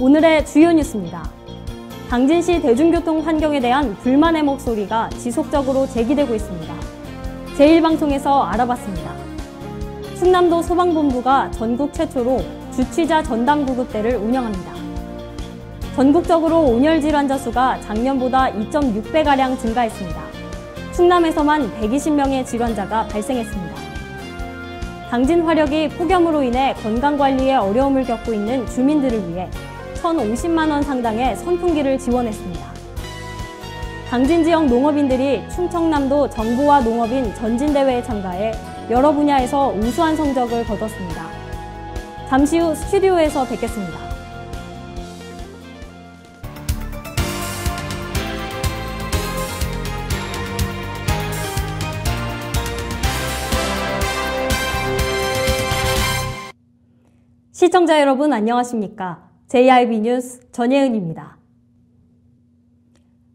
오늘의 주요 뉴스입니다. 당진시 대중교통 환경에 대한 불만의 목소리가 지속적으로 제기되고 있습니다. 제1방송에서 알아봤습니다. 충남도 소방본부가 전국 최초로 주취자 전담 구급대를 운영합니다. 전국적으로 온열 질환자 수가 작년보다 2.6배가량 증가했습니다. 충남에서만 120명의 질환자가 발생했습니다. 당진 화력이 폭염으로 인해 건강관리에 어려움을 겪고 있는 주민들을 위해 1,050만 원 상당의 선풍기를 지원했습니다. 당진 지역 농업인들이 충청남도 정부와 농업인 전진대회에 참가해 여러 분야에서 우수한 성적을 거뒀습니다. 잠시 후 스튜디오에서 뵙겠습니다. 시청자 여러분 안녕하십니까? JIB 뉴스 전예은입니다.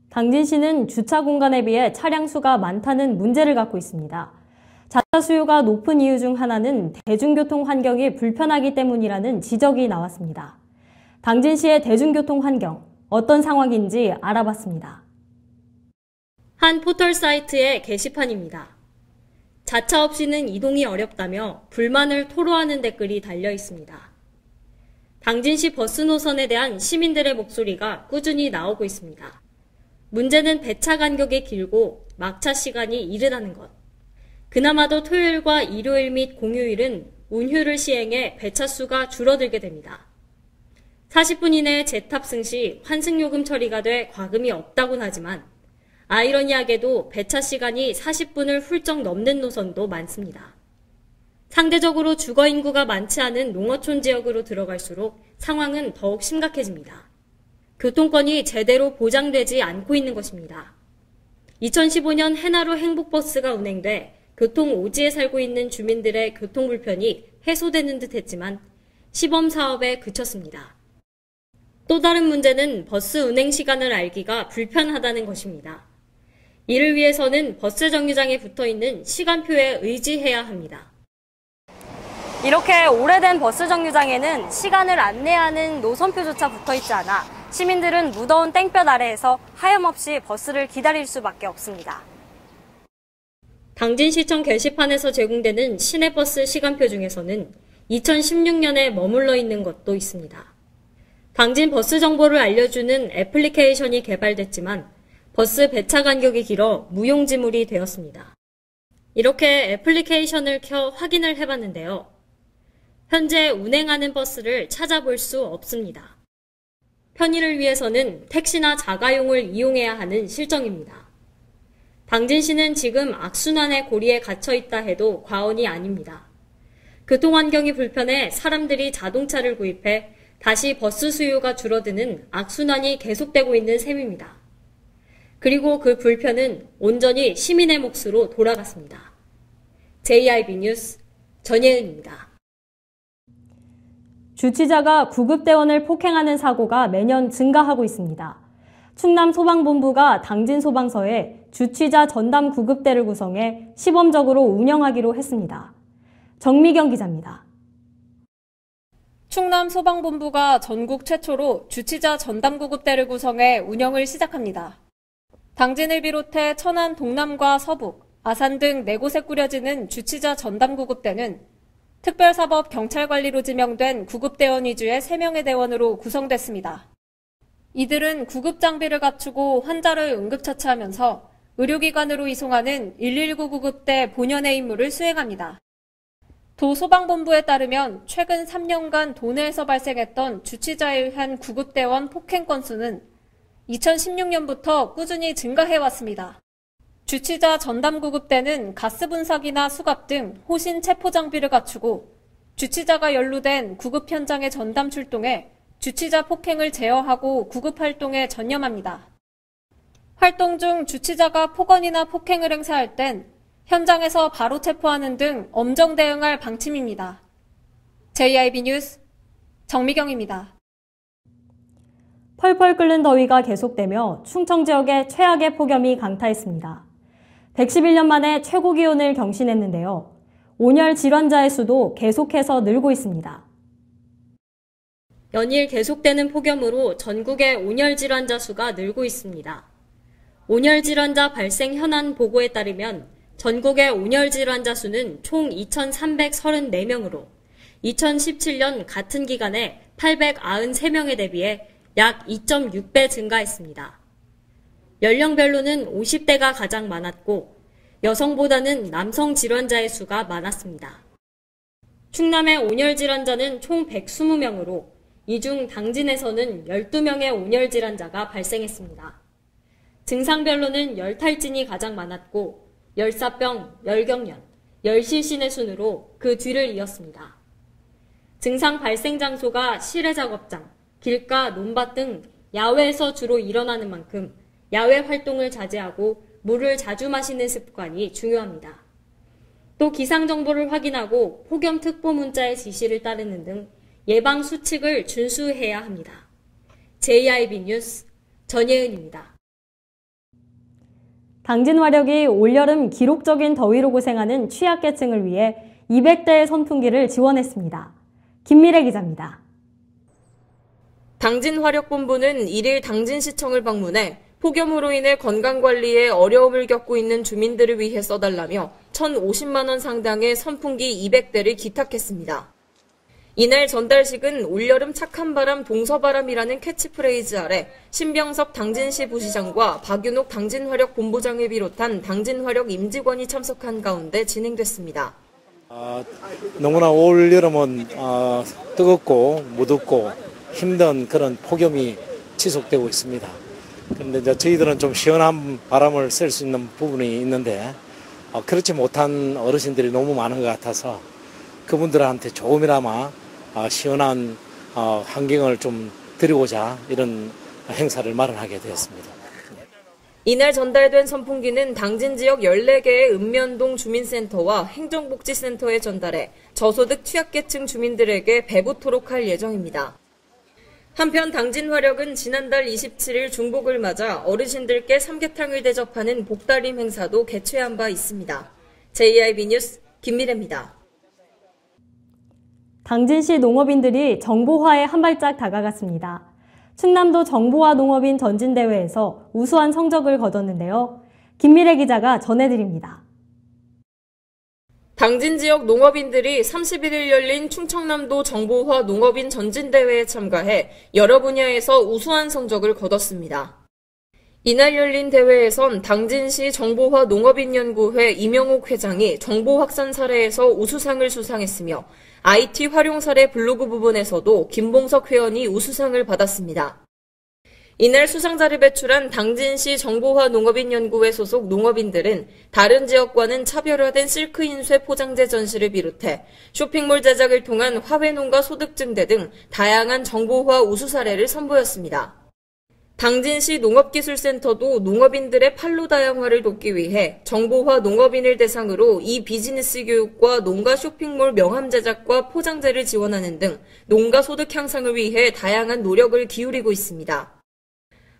당진시는 주차 공간에 비해 차량 수가 많다는 문제를 갖고 있습니다. 자차 수요가 높은 이유 중 하나는 대중교통 환경이 불편하기 때문이라는 지적이 나왔습니다. 당진시의 대중교통 환경, 어떤 상황인지 알아봤습니다. 한 포털 사이트의 게시판입니다. 자차 없이는 이동이 어렵다며 불만을 토로하는 댓글이 달려 있습니다. 당진시 버스 노선에 대한 시민들의 목소리가 꾸준히 나오고 있습니다. 문제는 배차 간격이 길고 막차 시간이 이르다는 것. 그나마도 토요일과 일요일 및 공휴일은 운휴를 시행해 배차 수가 줄어들게 됩니다. 40분 이내에 재탑승 시 환승요금 처리가 돼 과금이 없다곤 하지만 아이러니하게도 배차 시간이 40분을 훌쩍 넘는 노선도 많습니다. 상대적으로 주거 인구가 많지 않은 농어촌 지역으로 들어갈수록 상황은 더욱 심각해집니다. 교통권이 제대로 보장되지 않고 있는 것입니다. 2015년 해나루 행복버스가 운행돼 교통 오지에 살고 있는 주민들의 교통 불편이 해소되는 듯 했지만 시범 사업에 그쳤습니다. 또 다른 문제는 버스 운행 시간을 알기가 불편하다는 것입니다. 이를 위해서는 버스 정류장에 붙어있는 시간표에 의지해야 합니다. 이렇게 오래된 버스 정류장에는 시간을 안내하는 노선표조차 붙어있지 않아 시민들은 무더운 땡볕 아래에서 하염없이 버스를 기다릴 수밖에 없습니다. 당진시청 게시판에서 제공되는 시내버스 시간표 중에서는 2016년에 머물러 있는 것도 있습니다. 당진 버스 정보를 알려주는 애플리케이션이 개발됐지만 버스 배차 간격이 길어 무용지물이 되었습니다. 이렇게 애플리케이션을 켜 확인을 해봤는데요. 현재 운행하는 버스를 찾아볼 수 없습니다. 편의를 위해서는 택시나 자가용을 이용해야 하는 실정입니다. 당진시는 지금 악순환의 고리에 갇혀 있다 해도 과언이 아닙니다. 교통환경이 불편해 사람들이 자동차를 구입해 다시 버스 수요가 줄어드는 악순환이 계속되고 있는 셈입니다. 그리고 그 불편은 온전히 시민의 몫으로 돌아갔습니다. JIB 뉴스 전예은입니다. 주취자가 구급대원을 폭행하는 사고가 매년 증가하고 있습니다. 충남 소방본부가 당진 소방서에 주취자 전담 구급대를 구성해 시범적으로 운영하기로 했습니다. 정미경 기자입니다. 충남 소방본부가 전국 최초로 주취자 전담 구급대를 구성해 운영을 시작합니다. 당진을 비롯해 천안 동남과 서북, 아산 등 4곳에 꾸려지는 주취자 전담 구급대는 특별사법 경찰관리로 지명된 구급대원 위주의 3명의 대원으로 구성됐습니다. 이들은 구급장비를 갖추고 환자를 응급처치하면서 의료기관으로 이송하는 119 구급대 본연의 임무를 수행합니다. 도 소방본부에 따르면 최근 3년간 도내에서 발생했던 주취자에 의한 구급대원 폭행 건수는 2016년부터 꾸준히 증가해왔습니다. 주취자 전담 구급대는 가스 분사기나 수갑 등 호신 체포 장비를 갖추고 주취자가 연루된 구급 현장에 전담 출동해 주취자 폭행을 제어하고 구급 활동에 전념합니다. 활동 중 주취자가 폭언이나 폭행을 행사할 땐 현장에서 바로 체포하는 등 엄정 대응할 방침입니다. JIB 뉴스 정미경입니다. 펄펄 끓는 더위가 계속되며 충청 지역에 최악의 폭염이 강타했습니다. 111년 만에 최고 기온을 경신했는데요. 온열 질환자의 수도 계속해서 늘고 있습니다. 연일 계속되는 폭염으로 전국의 온열 질환자 수가 늘고 있습니다. 온열 질환자 발생 현안 보고에 따르면 전국의 온열 질환자 수는 총 2,334명으로 2017년 같은 기간에 893명에 대비해 약 2.6배 증가했습니다. 연령별로는 50대가 가장 많았고 여성보다는 남성 질환자의 수가 많았습니다. 충남의 온열 질환자는 총 120명으로 이 중 당진에서는 12명의 온열 질환자가 발생했습니다. 증상별로는 열탈진이 가장 많았고 열사병, 열경련, 열실신의 순으로 그 뒤를 이었습니다. 증상 발생 장소가 실외 작업장, 길가, 논밭 등 야외에서 주로 일어나는 만큼 야외 활동을 자제하고 물을 자주 마시는 습관이 중요합니다. 또 기상정보를 확인하고 폭염특보 문자의 지시를 따르는 등 예방 수칙을 준수해야 합니다. JIB 뉴스 전예은입니다. 당진화력이 올여름 기록적인 더위로 고생하는 취약계층을 위해 200대의 선풍기를 지원했습니다. 김미래 기자입니다. 당진화력본부는 1일 당진시청을 방문해 폭염으로 인해 건강관리에 어려움을 겪고 있는 주민들을 위해 써달라며 1,050만 원 상당의 선풍기 200대를 기탁했습니다. 이날 전달식은 올여름 착한 바람 동서바람이라는 캐치프레이즈 아래 신병섭 당진시 부시장과 박윤옥 당진화력 본부장을 비롯한 당진화력 임직원이 참석한 가운데 진행됐습니다. 너무나 올 여름은 뜨겁고 무덥고 힘든 그런 폭염이 지속되고 있습니다. 그런데 이제 저희들은 좀 시원한 바람을 쐴 수 있는 부분이 있는데 그렇지 못한 어르신들이 너무 많은 것 같아서 그분들한테 조금이나마 시원한 환경을 좀 드리고자 이런 행사를 마련하게 되었습니다. 이날 전달된 선풍기는 당진 지역 14개의 읍면동 주민센터와 행정복지센터에 전달해 저소득 취약계층 주민들에게 배부토록 할 예정입니다. 한편 당진화력은 지난달 27일 중복을 맞아 어르신들께 삼계탕을 대접하는 복다림 행사도 개최한 바 있습니다. JIB 뉴스 김미래입니다. 당진시 농업인들이 정보화에 한 발짝 다가갔습니다. 충남도 정보화 농업인 전진대회에서 우수한 성적을 거뒀는데요. 김미래 기자가 전해드립니다. 당진 지역 농업인들이 31일 열린 충청남도 정보화 농업인 전진대회에 참가해 여러 분야에서 우수한 성적을 거뒀습니다. 이날 열린 대회에선 당진시 정보화 농업인연구회 이명옥 회장이 정보 확산 사례에서 우수상을 수상했으며 IT 활용 사례 블로그 부분에서도 김봉석 회원이 우수상을 받았습니다. 이날 수상자를 배출한 당진시 정보화 농업인연구회 소속 농업인들은 다른 지역과는 차별화된 실크 인쇄 포장재 전시를 비롯해 쇼핑몰 제작을 통한 화훼농가 소득 증대 등 다양한 정보화 우수 사례를 선보였습니다. 당진시 농업기술센터도 농업인들의 판로 다양화를 돕기 위해 정보화 농업인을 대상으로 이 비즈니스 교육과 농가 쇼핑몰 명함 제작과 포장재를 지원하는 등 농가 소득 향상을 위해 다양한 노력을 기울이고 있습니다.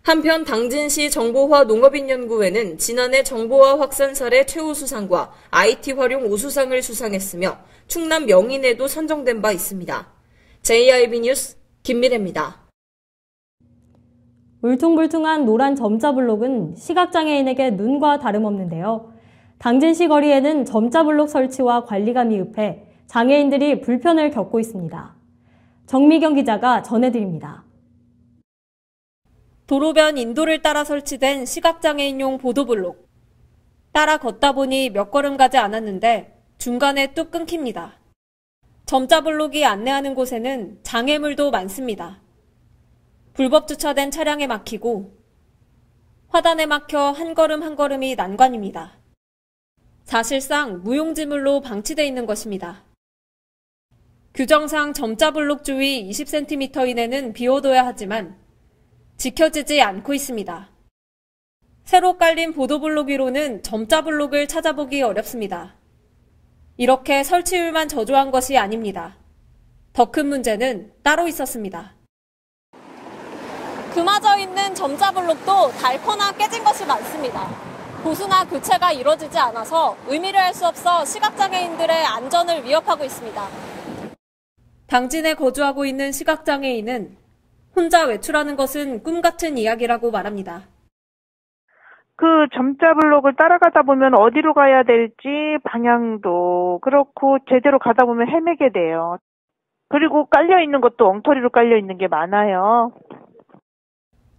한편 당진시 정보화 농업인연구회는 지난해 정보화 확산 사례 최우수상과 IT 활용 우수상을 수상했으며 충남 명인에도 선정된 바 있습니다. JIB 뉴스 김미래입니다. 울퉁불퉁한 노란 점자 블록은 시각장애인에게 눈과 다름없는데요. 당진시 거리에는 점자 블록 설치와 관리가 미흡해 장애인들이 불편을 겪고 있습니다. 정미경 기자가 전해드립니다. 도로변 인도를 따라 설치된 시각장애인용 보도블록. 따라 걷다 보니 몇 걸음 가지 않았는데 중간에 뚝 끊깁니다. 점자 블록이 안내하는 곳에는 장애물도 많습니다. 불법 주차된 차량에 막히고 화단에 막혀 한 걸음 한 걸음이 난관입니다. 사실상 무용지물로 방치되어 있는 것입니다. 규정상 점자 블록 주위 20cm 이내는 비워둬야 하지만 지켜지지 않고 있습니다. 새로 깔린 보도블록 위로는 점자 블록을 찾아보기 어렵습니다. 이렇게 설치율만 저조한 것이 아닙니다. 더 큰 문제는 따로 있었습니다. 금화져 있는 점자 블록도 닳거나 깨진 것이 많습니다. 보수나 교체가 이루어지지 않아서 의미를 알 수 없어 시각장애인들의 안전을 위협하고 있습니다. 당진에 거주하고 있는 시각장애인은 혼자 외출하는 것은 꿈 같은 이야기라고 말합니다. 그 점자 블록을 따라가다 보면 어디로 가야 될지 방향도 그렇고 제대로 가다 보면 헤매게 돼요. 그리고 깔려있는 것도 엉터리로 깔려있는 게 많아요.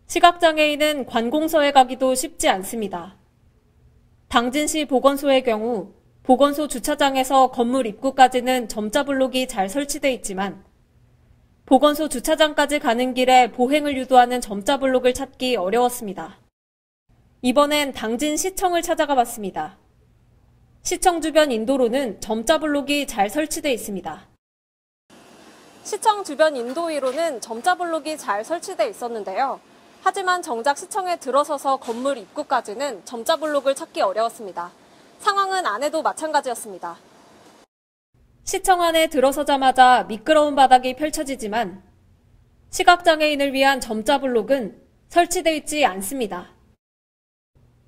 시각장애인은 관공서에 가기도 쉽지 않습니다. 당진시 보건소의 경우 보건소 주차장에서 건물 입구까지는 점자 블록이 잘 설치돼 있지만 보건소 주차장까지 가는 길에 보행을 유도하는 점자 블록을 찾기 어려웠습니다. 이번엔 당진시청을 찾아가 봤습니다. 시청 주변 인도로는 점자 블록이 잘 설치돼 있습니다. 시청 주변 인도 위로는 점자 블록이 잘 설치돼 있었는데요. 하지만 정작 시청에 들어서서 건물 입구까지는 점자 블록을 찾기 어려웠습니다. 상황은 안에도 마찬가지였습니다. 시청 안에 들어서자마자 미끄러운 바닥이 펼쳐지지만 시각장애인을 위한 점자 블록은 설치돼 있지 않습니다.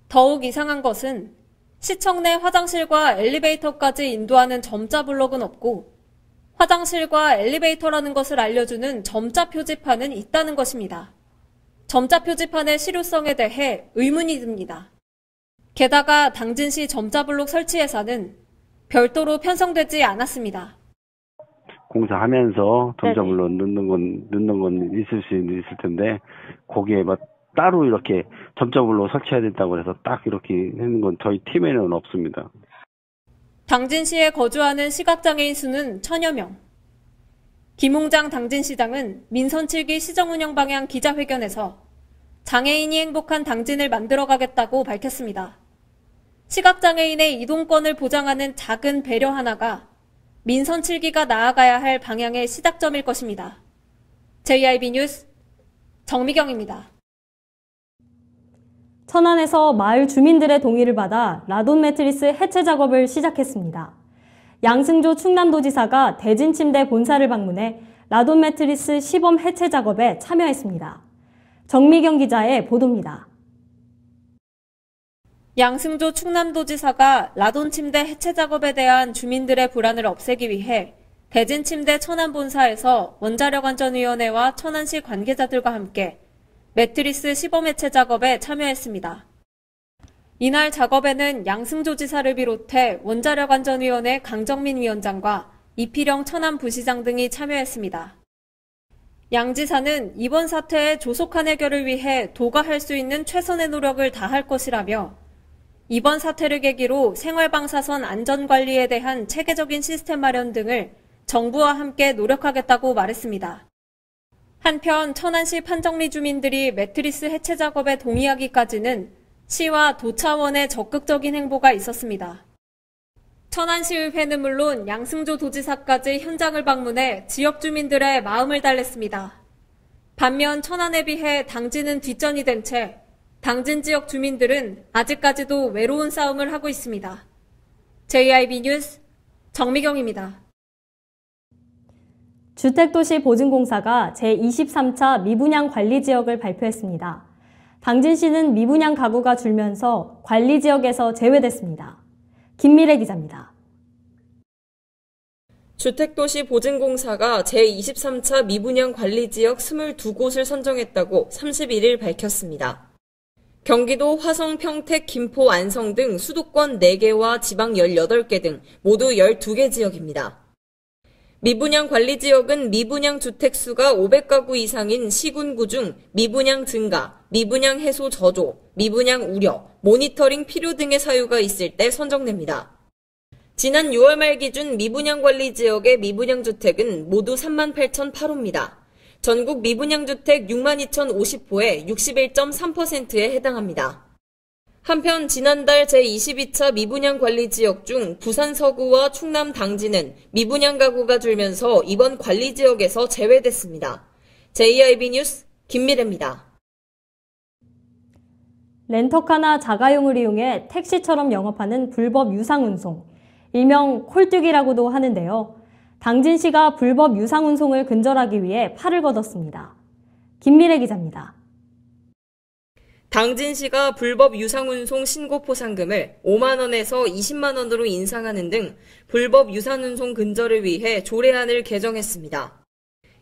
더욱 이상한 것은 시청 내 화장실과 엘리베이터까지 인도하는 점자 블록은 없고 화장실과 엘리베이터라는 것을 알려주는 점자 표지판은 있다는 것입니다. 점자 표지판의 실효성에 대해 의문이 듭니다. 게다가 당진시 점자 블록 설치 예산은 별도로 편성되지 않았습니다. 공사하면서 점자 블록 넣는 건 있을 수 있을 텐데 거기에 따로 이렇게 점자 블록 설치해야 된다고 해서 딱 이렇게 하는 건 저희 팀에는 없습니다. 당진시에 거주하는 시각장애인 수는 1000여 명. 김웅장 당진시장은 민선 7기 시정운영 방향 기자회견에서 장애인이 행복한 당진을 만들어가겠다고 밝혔습니다. 시각장애인의 이동권을 보장하는 작은 배려 하나가 민선 7기가 나아가야 할 방향의 시작점일 것입니다. JIB 뉴스 정미경입니다. 천안에서 마을 주민들의 동의를 받아 라돈 매트리스 해체 작업을 시작했습니다. 양승조 충남도지사가 대진침대 본사를 방문해 라돈 매트리스 시범 해체 작업에 참여했습니다. 정미경 기자의 보도입니다. 양승조 충남도지사가 라돈 침대 해체 작업에 대한 주민들의 불안을 없애기 위해 대진침대 천안본사에서 원자력안전위원회와 천안시 관계자들과 함께 매트리스 시범 해체 작업에 참여했습니다. 이날 작업에는 양승조 지사를 비롯해 원자력안전위원회 강정민 위원장과 이필영 천안부시장 등이 참여했습니다. 양 지사는 이번 사태의 조속한 해결을 위해 도가 할 수 있는 최선의 노력을 다할 것이라며 이번 사태를 계기로 생활방사선 안전관리에 대한 체계적인 시스템 마련 등을 정부와 함께 노력하겠다고 말했습니다. 한편 천안시 판정리 주민들이 매트리스 해체 작업에 동의하기까지는 시와 도 차원의 적극적인 행보가 있었습니다. 천안시의회는 물론 양승조 도지사까지 현장을 방문해 지역 주민들의 마음을 달랬습니다. 반면 천안에 비해 당진은 뒷전이 된 채 당진 지역 주민들은 아직까지도 외로운 싸움을 하고 있습니다. JIB 뉴스 정미경입니다. 주택도시보증공사가 제23차 미분양 관리지역을 발표했습니다. 당진시는 미분양 가구가 줄면서 관리지역에서 제외됐습니다. 김미래 기자입니다. 주택도시보증공사가 제23차 미분양 관리지역 22곳을 선정했다고 31일 밝혔습니다. 경기도 화성, 평택, 김포, 안성 등 수도권 4개와 지방 18개 등 모두 12개 지역입니다. 미분양 관리지역은 미분양 주택수가 500가구 이상인 시군구 중 미분양 증가, 미분양 해소 저조, 미분양 우려, 모니터링 필요 등의 사유가 있을 때 선정됩니다. 지난 6월 말 기준 미분양 관리지역의 미분양 주택은 모두 38,008호입니다. 전국 미분양 주택 62,050호의 61.3%에 해당합니다. 한편 지난달 제22차 미분양 관리지역 중 부산 서구와 충남 당진은 미분양 가구가 줄면서 이번 관리지역에서 제외됐습니다. JIB 뉴스 김미래입니다. 렌터카나 자가용을 이용해 택시처럼 영업하는 불법 유상운송, 일명 콜뜨기라고도 하는데요. 당진시가 불법 유상운송을 근절하기 위해 팔을 걷었습니다. 김미래 기자입니다. 당진시가 불법 유상운송 신고 포상금을 5만 원에서 20만 원으로 인상하는 등 불법 유상운송 근절을 위해 조례안을 개정했습니다.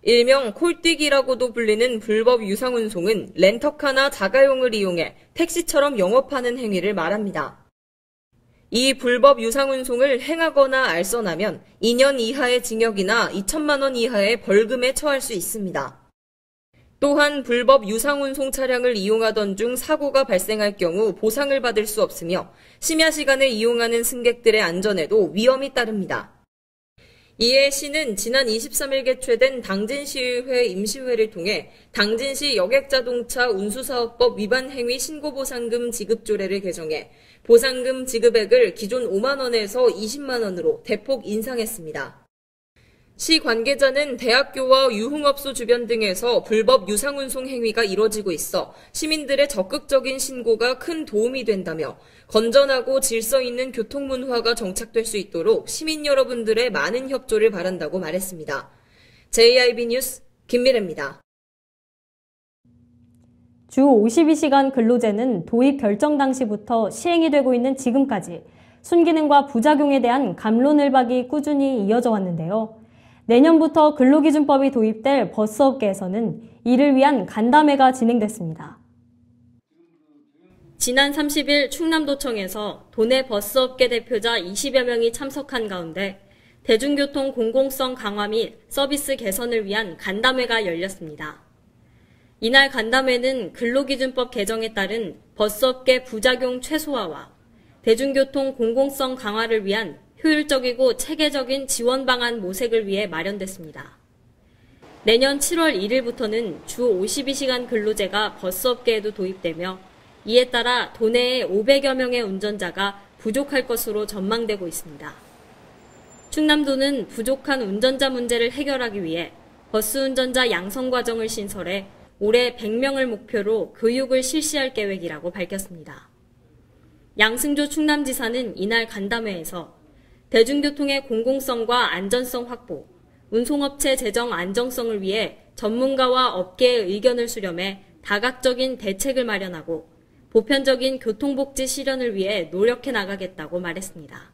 일명 콜뛰기라고도 불리는 불법 유상운송은 렌터카나 자가용을 이용해 택시처럼 영업하는 행위를 말합니다. 이 불법 유상운송을 행하거나 알선하면 2년 이하의 징역이나 2천만 원 이하의 벌금에 처할 수 있습니다. 또한 불법 유상운송 차량을 이용하던 중 사고가 발생할 경우 보상을 받을 수 없으며 심야 시간에 이용하는 승객들의 안전에도 위험이 따릅니다. 이에 시는 지난 23일 개최된 당진시의회 임시회를 통해 당진시 여객자동차 운수사업법 위반 행위 신고보상금 지급조례를 개정해 보상금 지급액을 기존 5만 원에서 20만 원으로 대폭 인상했습니다. 시 관계자는 대학교와 유흥업소 주변 등에서 불법 유상운송 행위가 이뤄지고 있어 시민들의 적극적인 신고가 큰 도움이 된다며 건전하고 질서 있는 교통문화가 정착될 수 있도록 시민 여러분들의 많은 협조를 바란다고 말했습니다. JIB 뉴스 김미래입니다. 주 52시간 근로제는 도입 결정 당시부터 시행이 되고 있는 지금까지 순기능과 부작용에 대한 갑론을박이 꾸준히 이어져 왔는데요. 내년부터 근로기준법이 도입될 버스업계에서는 이를 위한 간담회가 진행됐습니다. 지난 30일 충남도청에서 도내 버스업계 대표자 20여 명이 참석한 가운데 대중교통 공공성 강화 및 서비스 개선을 위한 간담회가 열렸습니다. 이날 간담회는 근로기준법 개정에 따른 버스업계 부작용 최소화와 대중교통 공공성 강화를 위한 효율적이고 체계적인 지원 방안 모색을 위해 마련됐습니다. 내년 7월 1일부터는 주 52시간 근로제가 버스업계에도 도입되며 이에 따라 도내에 500여 명의 운전자가 부족할 것으로 전망되고 있습니다. 충남도는 부족한 운전자 문제를 해결하기 위해 버스 운전자 양성 과정을 신설해 올해 100명을 목표로 교육을 실시할 계획이라고 밝혔습니다. 양승조 충남지사는 이날 간담회에서 대중교통의 공공성과 안전성 확보, 운송업체 재정 안정성을 위해 전문가와 업계의 의견을 수렴해 다각적인 대책을 마련하고 보편적인 교통복지 실현을 위해 노력해 나가겠다고 말했습니다.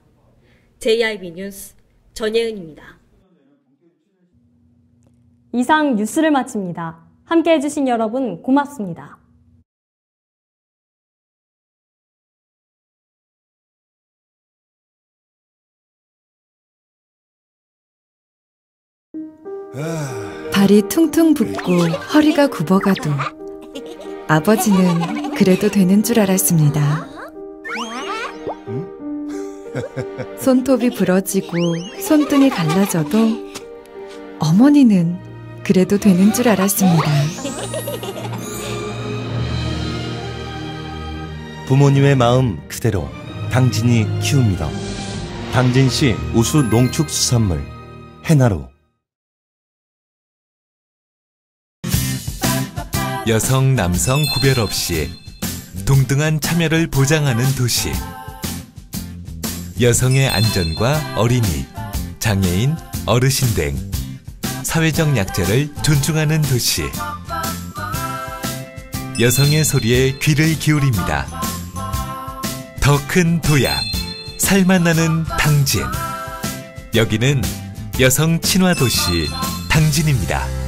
JIB 뉴스 전예은입니다. 이상 뉴스를 마칩니다. 함께해 주신 여러분 고맙습니다. 발이 퉁퉁 붓고 허리가 굽어가도 아버지는 그래도 되는 줄 알았습니다. 손톱이 부러지고 손등이 갈라져도 어머니는 그래도 되는 줄 알았습니다. 부모님의 마음 그대로 당진이 키웁니다. 당진시 우수 농축수산물 해나루. 여성, 남성 구별 없이 동등한 참여를 보장하는 도시. 여성의 안전과 어린이, 장애인, 어르신 등 사회적 약자를 존중하는 도시. 여성의 소리에 귀를 기울입니다. 더 큰 도약, 살맛나는 당진. 여기는 여성 친화 도시 당진입니다.